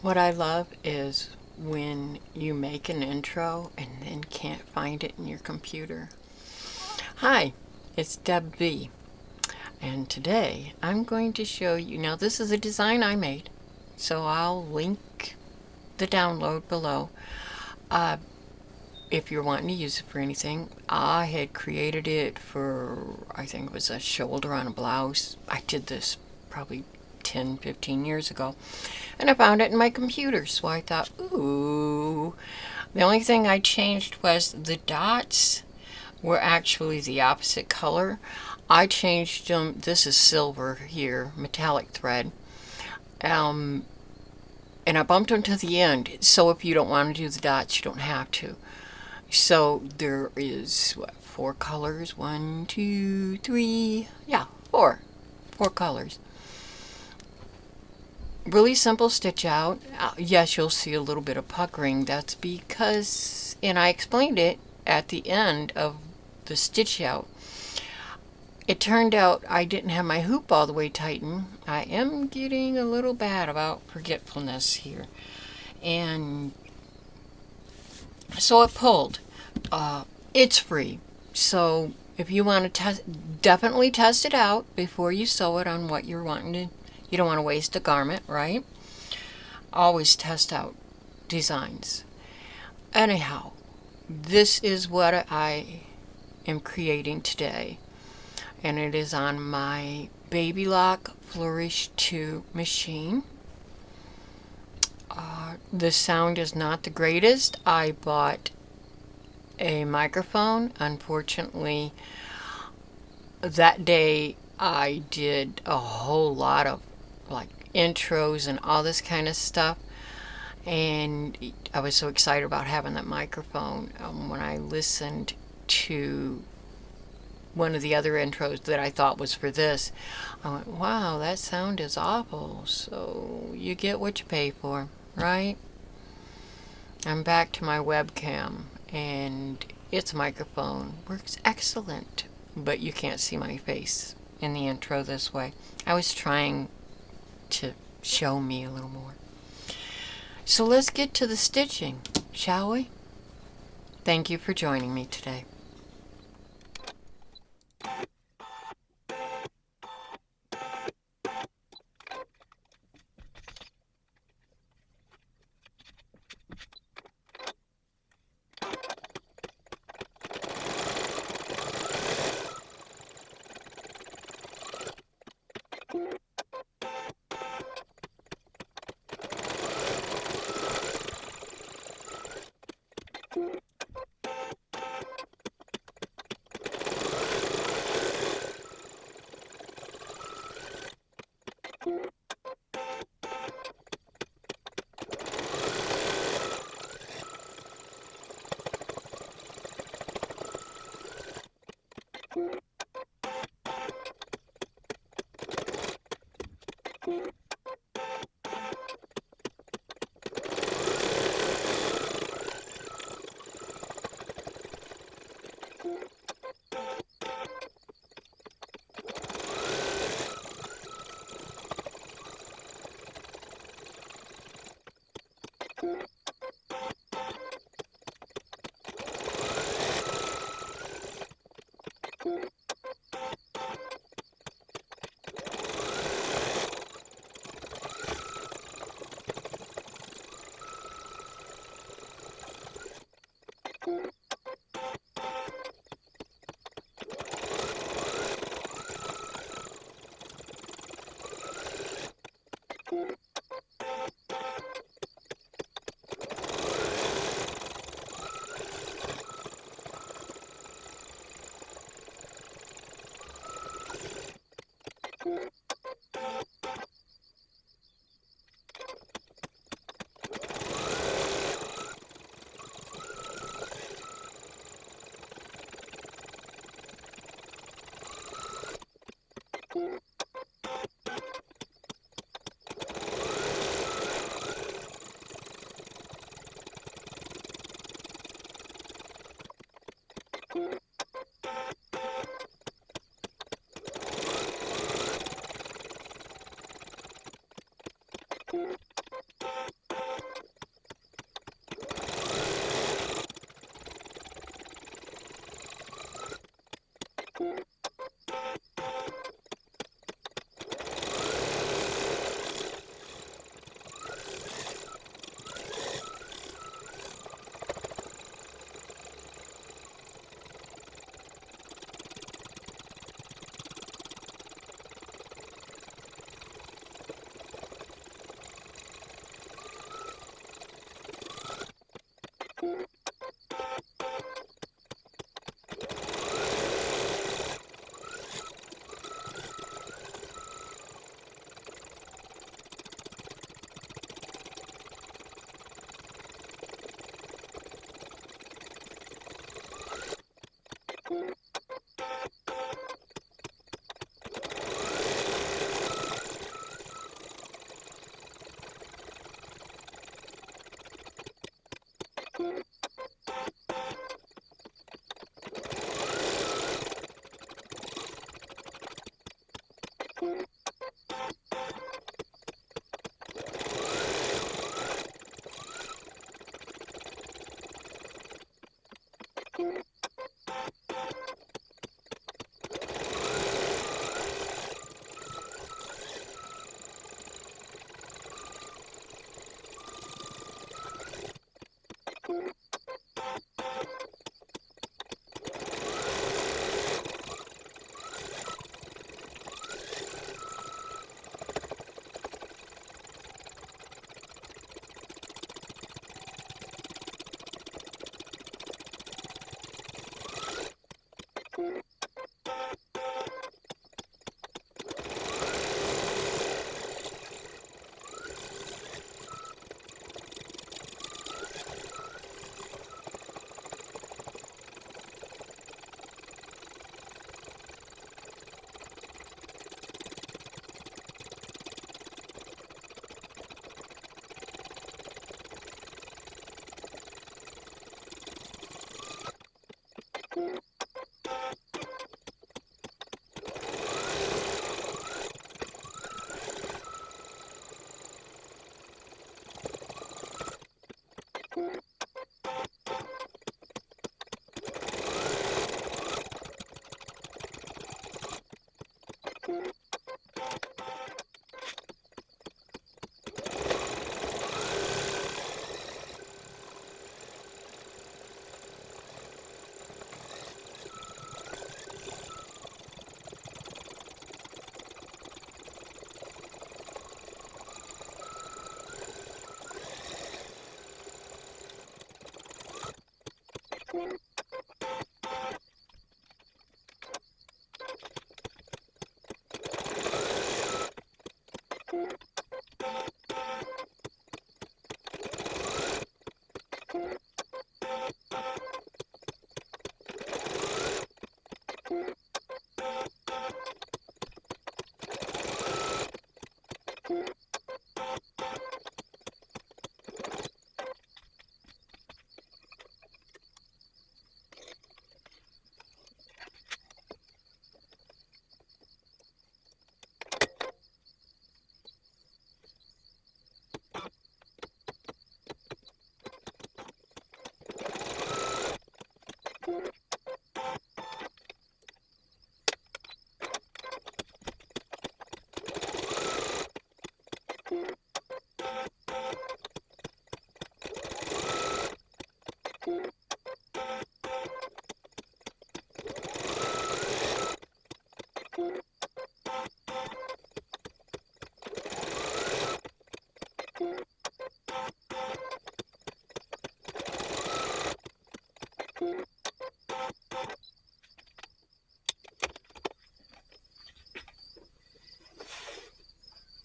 What I love is when you make an intro and then can't find it in your computer. Hi, it's DebV, and today I'm going to show you. Now, this is a design I made, so I'll link the download below. Uh, if you're wanting to use it for anything, I had created it for, I think it was a shoulder on a blouse. I did this probably 10, 15 years ago. And I found it in my computer, so I thought, ooh. The only thing I changed was the dots were actually the opposite color. I changed them. This is silver here, metallic thread. Um, and I bumped them to the end. So if you don't want to do the dots, you don't have to. So there is, what, four colors? One, two, three. Yeah, four. Four colors. Really simple stitch out. Yes, you'll see a little bit of puckering. That's because, and I explained it at the end of the stitch out. It turned out I didn't have my hoop all the way tightened. I am getting a little bad about forgetfulness here. And so it pulled. It's free. So if you want to definitely test it out before you sew it on what you're wanting to. You don't want to waste a garment, right? Always test out designs. Anyhow, this is what I am creating today, and it is on my Baby Lock Flourish 2 machine. The sound is not the greatest. I bought a microphone. Unfortunately, that day I did a whole lot of like intros and all this kind of stuff, and I was so excited about having that microphone. When I listened to one of the other intros that I thought was for this, I went, wow, that sound is awful. So you get what you pay for, right? I'm back to my webcam, and its microphone works excellent, but you can't see my face in the intro this way. I was trying to show me a little more. So let's get to the stitching, shall we? Thank you for joining me today.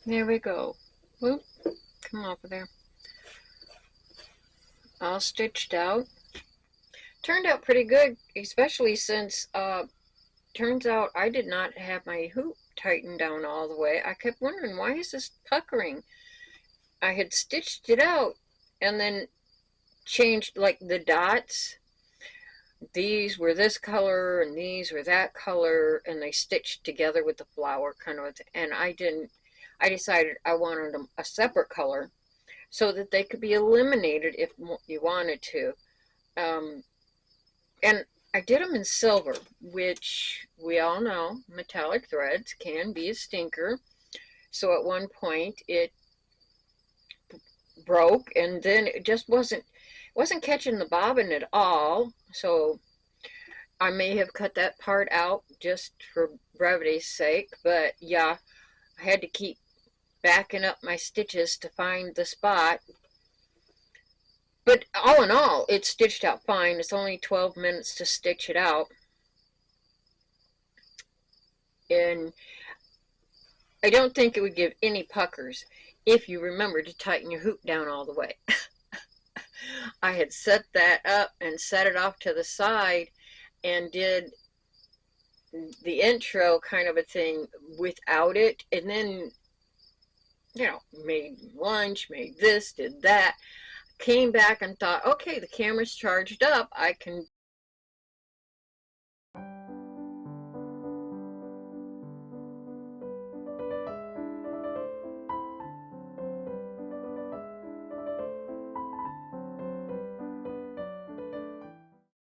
There we go. Whoop, come off of there. All stitched out. Turned out pretty good, especially since turns out I did not have my hoop tightened down all the way. I kept wondering, why is this puckering? I had stitched it out and then changed like the dots. These were this color and these were that color, and they stitched together with the flower kind of. And I decided I wanted them a separate color so that they could be eliminated if you wanted to. And I did them in silver, which we all know metallic threads can be a stinker. So at one point it broke, and then it just wasn't catching the bobbin at all. So I may have cut that part out just for brevity's sake, but yeah, I had to keep backing up my stitches to find the spot. But all in all, it's stitched out fine. It's only 12 minutes to stitch it out. And I don't think it would give any puckers if you remember to tighten your hoop down all the way. I had set that up and set it off to the side and did the intro kind of a thing without it, and then, made lunch, made this, did that, came back and thought, okay, the camera's charged up, I can